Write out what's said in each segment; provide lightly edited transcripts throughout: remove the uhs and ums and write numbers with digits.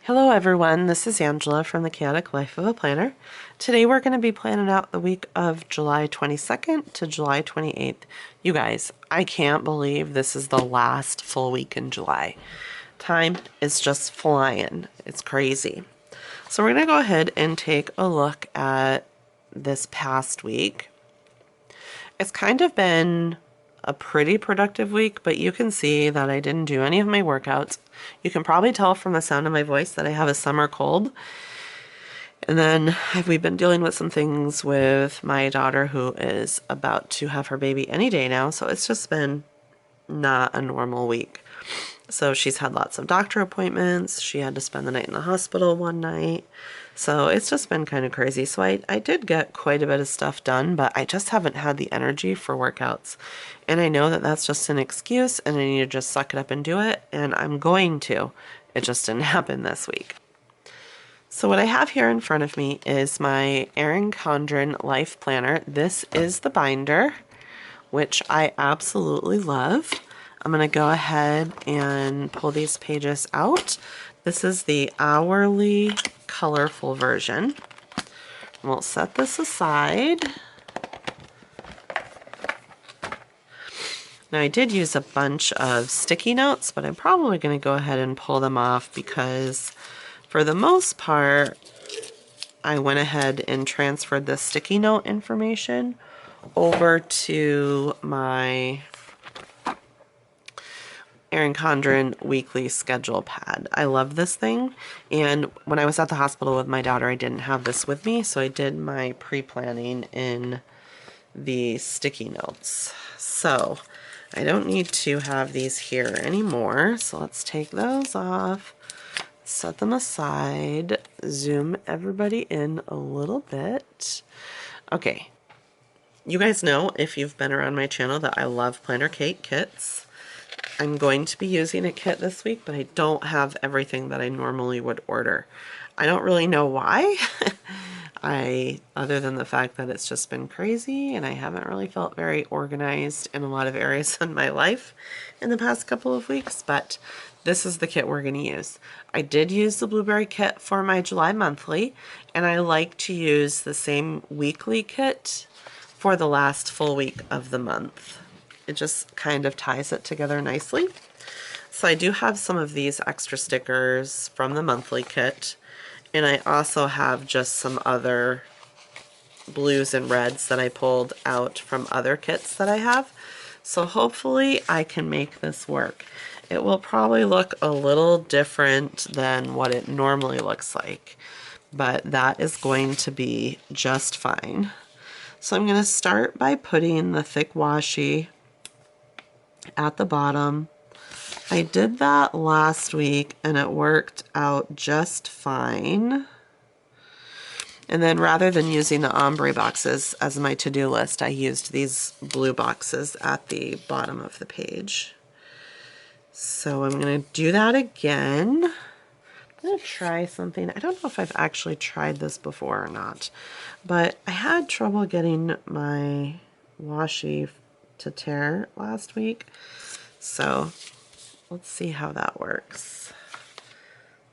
Hello everyone, this is Angela from The Chaotic Life of a Planner. Today we're going to be planning out the week of July 22nd to July 28th. You guys, I can't believe this is the last full week in July. Time is just flying. It's crazy. So we're going to go ahead and take a look at this past week. It's kind of been a pretty productive week, but you can see that I didn't do any of my workouts. You can probably tell from the sound of my voice that I have a summer cold. And then we've been dealing with some things with my daughter who is about to have her baby any day now. So it's just been not a normal week. So she's had lots of doctor appointments. She had to spend the night in the hospital one night. So it's just been kind of crazy. So I did get quite a bit of stuff done, but I just haven't had the energy for workouts. And I know that that's just an excuse and I need to just suck it up and do it. And I'm going to. It just didn't happen this week. So what I have here in front of me is my Erin Condren Life Planner. This is the binder, which I absolutely love. I'm going to go ahead and pull these pages out. This is the hourly colorful version. We'll set this aside. Now I did use a bunch of sticky notes, but I'm probably going to go ahead and pull them off because for the most part, I went ahead and transferred the sticky note information over to my Erin Condren weekly schedule pad. I love this thing, and when I was at the hospital with my daughter, I didn't have this with me, so I did my pre-planning in the sticky notes. So I don't need to have these here anymore, so let's take those off, set them aside, zoom everybody in a little bit. Okay, you guys know, if you've been around my channel, that I love Planner Cait kits. I'm going to be using a kit this week, but I don't have everything that I normally would order. I don't really know why, other than the fact that it's just been crazy and I haven't really felt very organized in a lot of areas in my life in the past couple of weeks, but this is the kit we're going to use. I did use the blueberry kit for my July monthly, and I like to use the same weekly kit for the last full week of the month. It just kind of ties it together nicely. So I do have some of these extra stickers from the monthly kit, and I also have just some other blues and reds that I pulled out from other kits that I have. So hopefully I can make this work. It will probably look a little different than what it normally looks like, but that is going to be just fine. So I'm going to start by putting the thick washi at the bottom. I did that last week and it worked out just fine. And then rather than using the ombre boxes as my to-do list, I used these blue boxes at the bottom of the page. So I'm going to do that again. I'm going to try something. I don't know if I've actually tried this before or not, but I had trouble getting my washi to tear last week. So let's see how that works.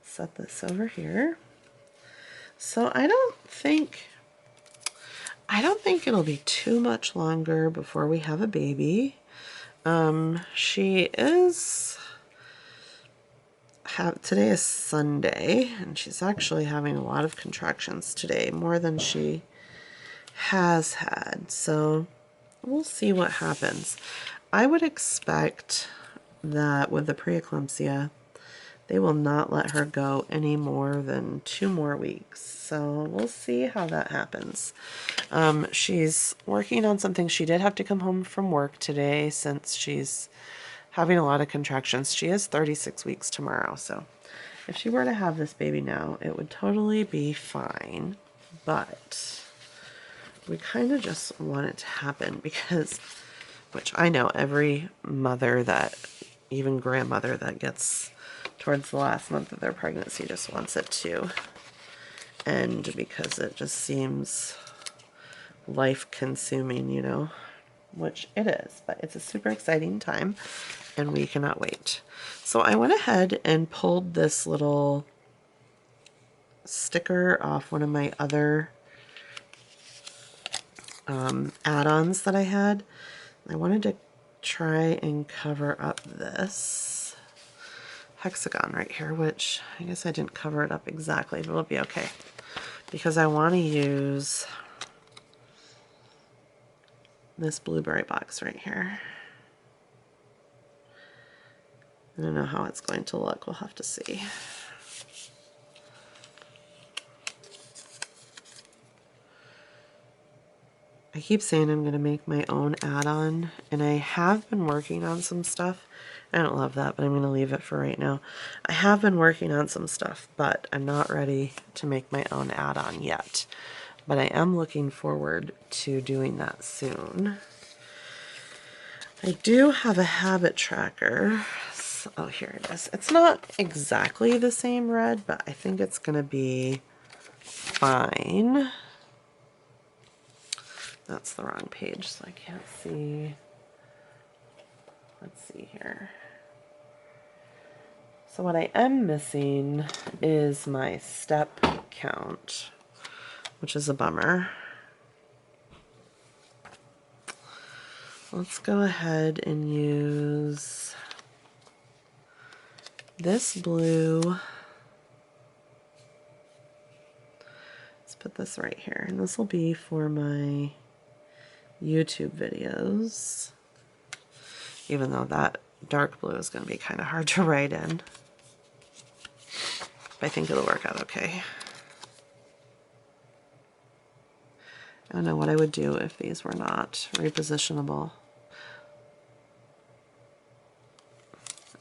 Set this over here. So I don't think it'll be too much longer before we have a baby. Today is Sunday, and she's actually having a lot of contractions today, more than she has had. So we'll see what happens. I would expect that with the preeclampsia, they will not let her go any more than 2 more weeks. So we'll see how that happens. She's working on something. She did have to come home from work today since she's having a lot of contractions. She is 36 weeks tomorrow. So if she were to have this baby now, it would totally be fine. But we kind of just want it to happen because, which I know every mother even grandmother that gets towards the last month of their pregnancy just wants it to end because it just seems life-consuming, you know, which it is, but it's a super exciting time and we cannot wait. So I went ahead and pulled this little sticker off one of my other add-ons that I had. I wanted to try and cover up this hexagon right here, which I guess I didn't cover it up exactly, but it'll be okay. Because I want to use this blueberry box right here. I don't know how it's going to look. We'll have to see. I keep saying I'm going to make my own add-on, and I have been working on some stuff. I don't love that, but I'm going to leave it for right now. I have been working on some stuff, but I'm not ready to make my own add-on yet. But I am looking forward to doing that soon. I do have a habit tracker. Oh, here it is. It's not exactly the same red, but I think it's going to be fine. That's the wrong page, so I can't see. Let's see here. So what I am missing is my step count, which is a bummer. Let's go ahead and use this blue. Let's put this right here, and this will be for my YouTube videos, even though that dark blue is going to be kind of hard to write in. But I think it'll work out okay. I don't know what I would do if these were not repositionable.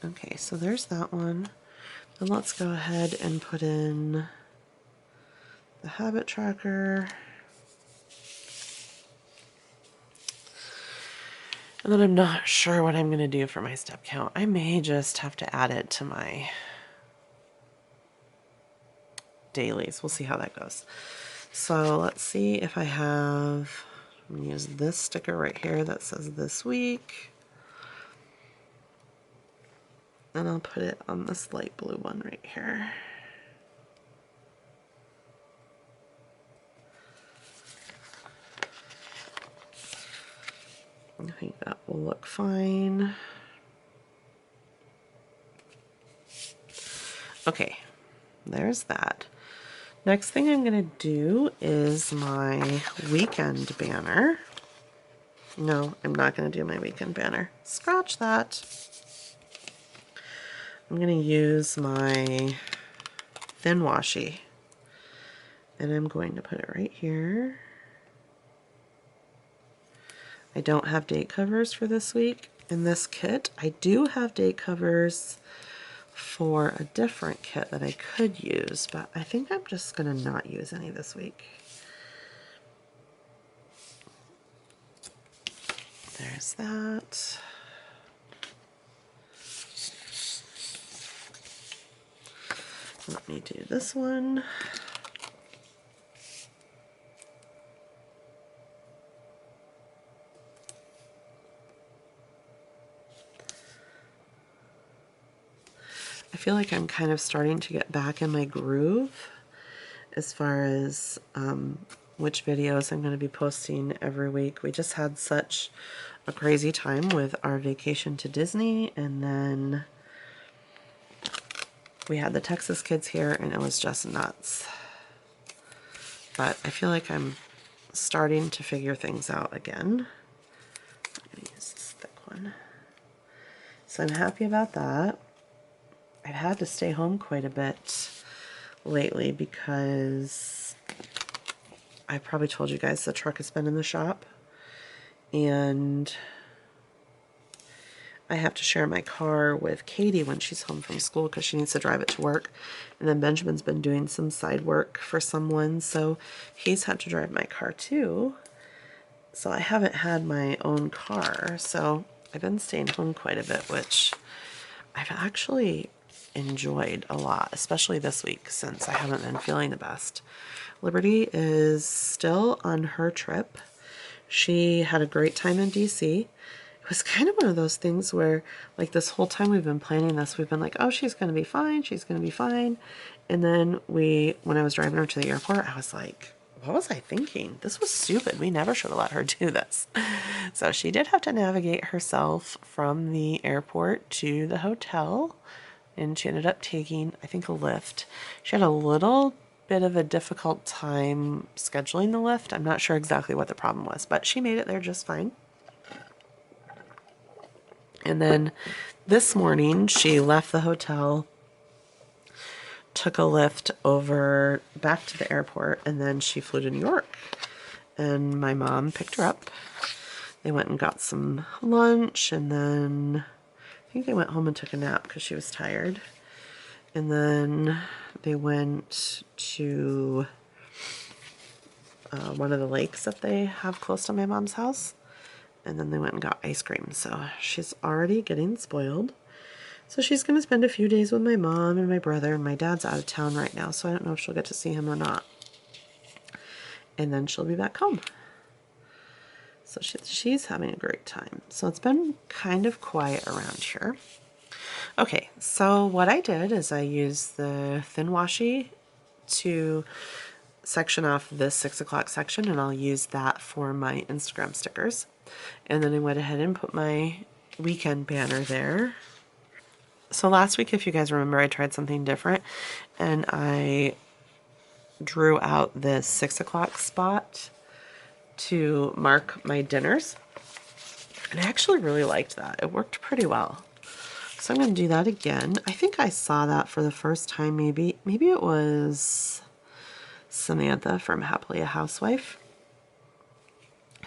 Okay, so there's that one. And let's go ahead and put in the habit tracker. And then I'm not sure what I'm going to do for my step count. I may just have to add it to my dailies. We'll see how that goes. So let's see if I have, I'm going to use this sticker right here that says this week. And I'll put it on this light blue one right here. I think that will look fine. Okay, there's that. Next thing I'm going to do is my weekend banner. No, I'm not going to do my weekend banner. Scratch that. I'm going to use my thin washi, and I'm going to put it right here. I don't have date covers for this week in this kit. I do have date covers for a different kit that I could use, but I think I'm just going to not use any this week. There's that. Let me do this one. I feel like I'm kind of starting to get back in my groove as far as which videos I'm going to be posting every week. We just had such a crazy time with our vacation to Disney, and then we had the Texas kids here, and it was just nuts. But I feel like I'm starting to figure things out again. I'm going to use this thick one. So I'm happy about that. I've had to stay home quite a bit lately because I probably told you guys the truck has been in the shop, and I have to share my car with Katie when she's home from school because she needs to drive it to work. And then Benjamin's been doing some side work for someone, so he's had to drive my car too. So I haven't had my own car, so I've been staying home quite a bit, which I've actually enjoyed a lot, especially this week since I haven't been feeling the best. Liberty is still on her trip. She had a great time in DC. It was kind of one of those things where, like, this whole time we've been planning this, we've been like, oh, she's going to be fine. She's going to be fine. And then when I was driving her to the airport, I was like, what was I thinking? This was stupid. We never should have let her do this. So she did have to navigate herself from the airport to the hotel, and she ended up taking, I think, a Lyft. She had a little bit of a difficult time scheduling the Lyft. I'm not sure exactly what the problem was, but she made it there just fine. And then this morning she left the hotel, took a Lyft over back to the airport, and then she flew to New York. And my mom picked her up. They went and got some lunch, and then I think they went home and took a nap because she was tired. And then they went to one of the lakes that they have close to my mom's house. And then they went and got ice cream. So she's already getting spoiled. So she's going to spend a few days with my mom and my brother, and my dad's out of town right now, so I don't know if she'll get to see him or not. And then she'll be back home. So she's having a great time. So it's been kind of quiet around here. Okay, so what I did is I used the thin washi to section off this 6 o'clock section, and I'll use that for my Instagram stickers. And then I went ahead and put my weekend banner there. So last week, if you guys remember, I tried something different, and I drew out this 6 o'clock spot to mark my dinners. And I actually really liked that. It worked pretty well. So I'm going to do that again. I think I saw that for the first time, maybe it was Samantha from Happily a Housewife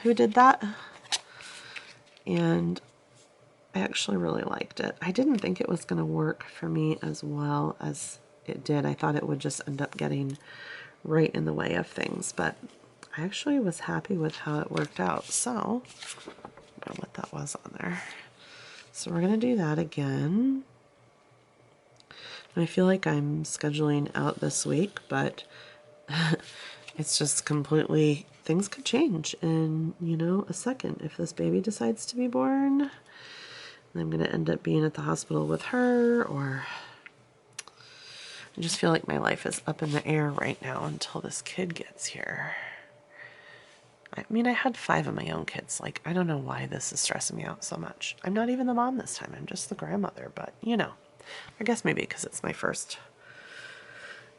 who did that. And I actually really liked it. I didn't think it was going to work for me as well as it did. I thought it would just end up getting right in the way of things, but I actually was happy with how it worked out. So, I don't know what that was on there. So we're going to do that again. And I feel like I'm scheduling out this week, but it's just completely, things could change in, a second. If this baby decides to be born, I'm going to end up being at the hospital with her, or I just feel like my life is up in the air right now until this kid gets here. I mean, I had 5 of my own kids. Like, I don't know why this is stressing me out so much. I'm not even the mom this time. I'm just the grandmother, but, I guess maybe because it's my first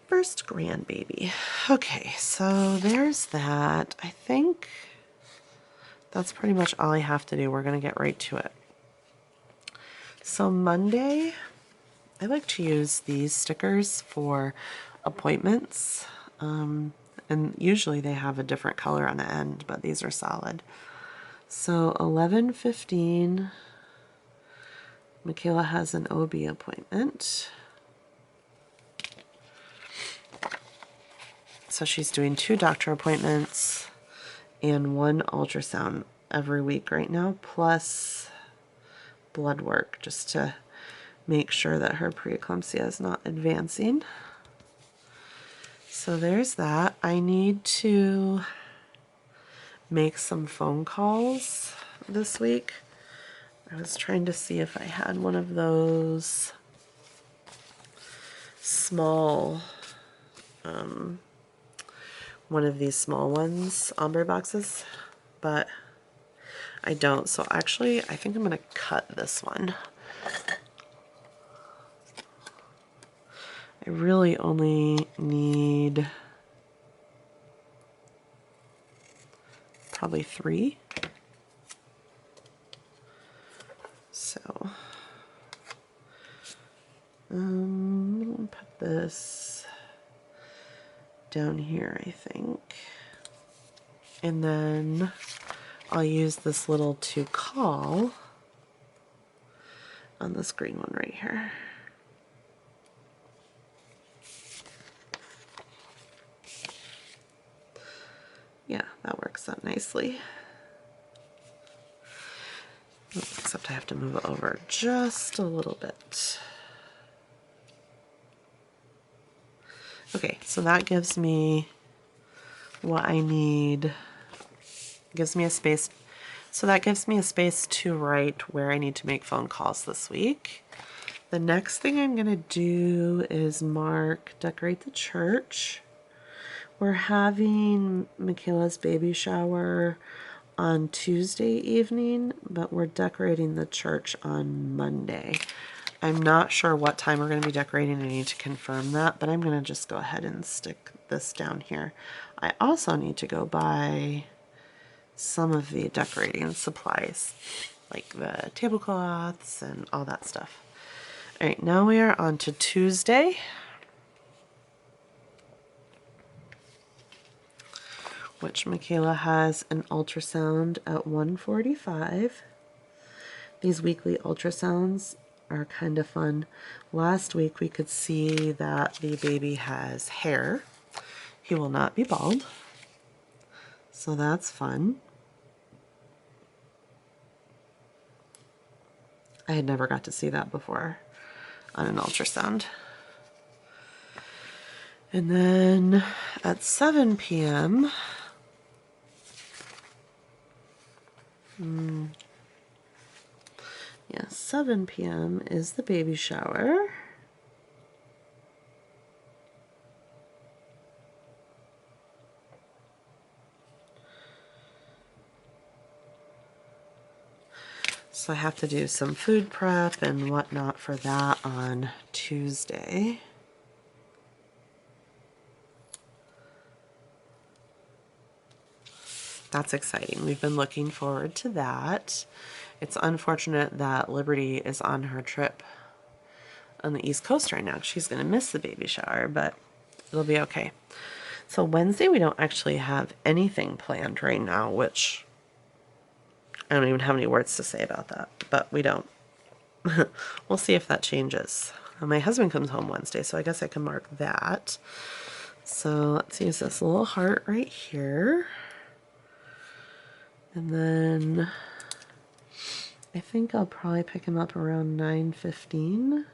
grandbaby. Okay, so there's that. I think that's pretty much all I have to do. We're going to get right to it. So Monday, I like to use these stickers for appointments, and usually they have a different color on the end, but these are solid. So 11:15, Michaela has an OB appointment. So she's doing 2 doctor appointments and 1 ultrasound every week right now, plus blood work, just to make sure that her preeclampsia is not advancing. So there's that. I need to make some phone calls this week. I was trying to see if I had one of those small, one of these small ones, ombre boxes, but I don't. So actually, I think I'm going to cut this one. I really only need probably 3. So, put this down here, I think. And then I'll use this little to call on this green one right here. Yeah, that works out nicely. Except I have to move it over just a little bit. Okay, so that gives me what I need. Gives me a space So that gives me a space to write where I need to make phone calls this week. The next thing I'm going to do is decorate the church. We're having Michaela's baby shower on Tuesday evening, but we're decorating the church on Monday. I'm not sure what time we're going to be decorating. I need to confirm that, but I'm going to just go ahead and stick this down here. I also need to go buy some of the decorating supplies, like the tablecloths and all that stuff. All right, now we are on to Tuesday, which Michaela has an ultrasound at 1:45. These weekly ultrasounds are kind of fun. Last week we could see that the baby has hair. He will not be bald, so that's fun. I had never got to see that before on an ultrasound. And then at 7 p.m., yeah, 7 p.m. is the baby shower. So I have to do some food prep and whatnot for that on Tuesday. That's exciting. We've been looking forward to that. It's unfortunate that Liberty is on her trip on the East Coast right now. She's going to miss the baby shower, but it'll be okay. So Wednesday, we don't actually have anything planned right now, which I don't even have any words to say about that, but we don't. We'll see if that changes. My husband comes home Wednesday, so I guess I can mark that. So let's use this little heart right here. And then I think I'll probably pick him up around 9:15.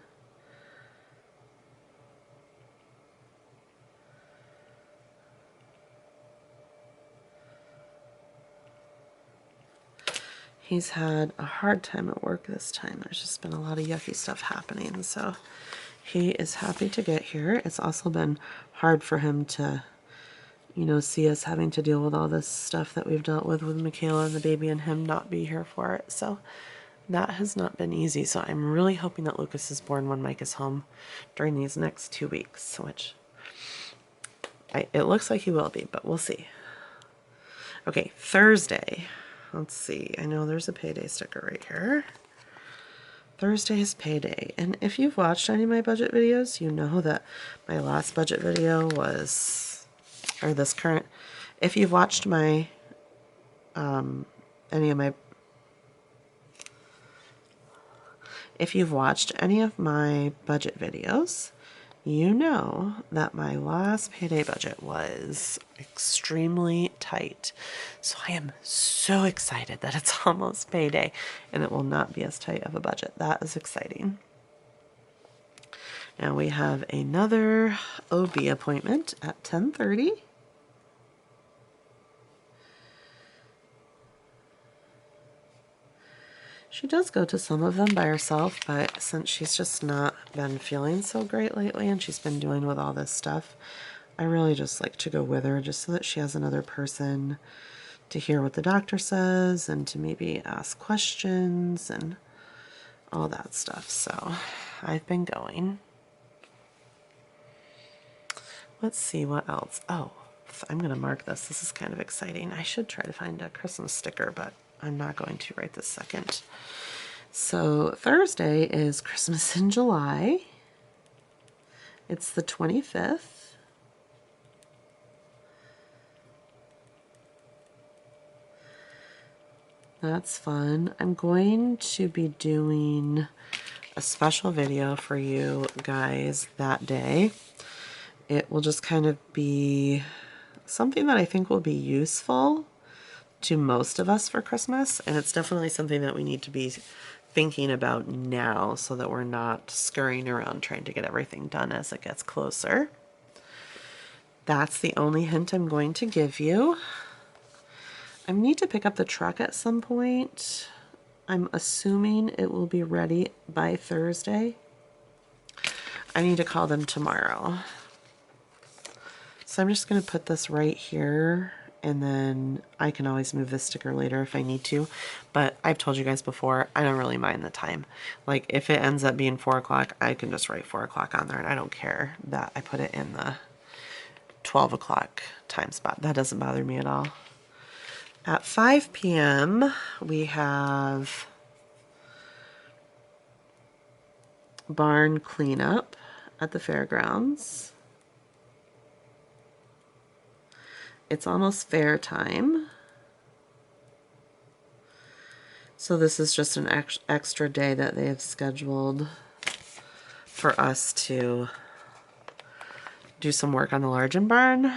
He's had a hard time at work this time. There's just been a lot of yucky stuff happening, so he is happy to get here. It's also been hard for him to, you know, see us having to deal with all this stuff that we've dealt with Michaela and the baby and him not be here for it. So that has not been easy. So I'm really hoping that Lucas is born when Mike is home during these next 2 weeks, which it looks like he will be, but we'll see. Okay, Thursday. Let's see. I know there's a payday sticker right here. Thursday is payday. And if you've watched any of my budget videos, you know that my last budget video was, or this current, if you've watched my, if you've watched any of my budget videos, you know that my last payday budget was extremely tight. So I am so excited that it's almost payday and it will not be as tight of a budget. That is exciting. Now we have another OB appointment at 10:30. She does go to some of them by herself, but since she's just not been feeling so great lately and she's been dealing with all this stuff, I really just like to go with her just so that she has another person to hear what the doctor says and to maybe ask questions and all that stuff. So I've been going. Let's see what else. Oh, I'm going to mark this. This is kind of exciting. I should try to find a Christmas sticker, but I'm not going to right this second. So Thursday is Christmas in July. It's the 25th. That's fun. I'm going to be doing a special video for you guys that day. It will just kind of be something that I think will be useful to most of us for Christmas, and it's definitely something that we need to be thinking about now so that we're not scurrying around trying to get everything done as it gets closer. That's the only hint I'm going to give you. I need to pick up the truck at some point. I'm assuming it will be ready by Thursday. I need to call them tomorrow. So I'm just going to put this right here, and then I can always move this sticker later if I need to. But I've told you guys before, I don't really mind the time. Like if it ends up being 4 o'clock, I can just write 4 o'clock on there, and I don't care that I put it in the 12 o'clock time spot. That doesn't bother me at all. At 5 p.m. we have barn cleanup at the fairgrounds. It's almost fair time. So this is just an extra day that they have scheduled for us to do some work on the Largen barn,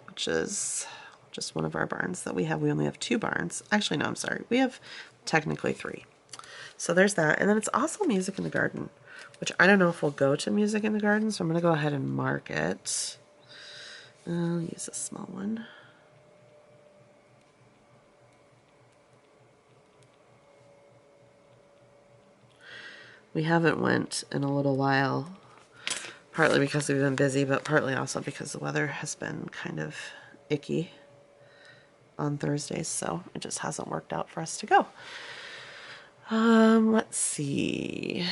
which is just one of our barns that we have. We only have 2 barns. Actually, no, I'm sorry. We have technically 3. So there's that. And then it's also music in the garden, which I don't know if we'll go to music in the garden, so I'm going to go ahead and mark it. I'll use a small one. We haven't went in a little while, partly because we've been busy, but partly also because the weather has been kind of icky on Thursdays, so it just hasn't worked out for us to go. Let's see.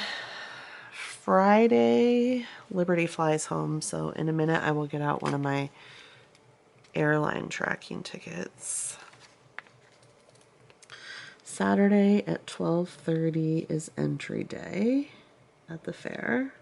Friday, Liberty flies home, so in a minute I will get out one of my airline tracking tickets. Saturday at 12:30 is entry day at the fair.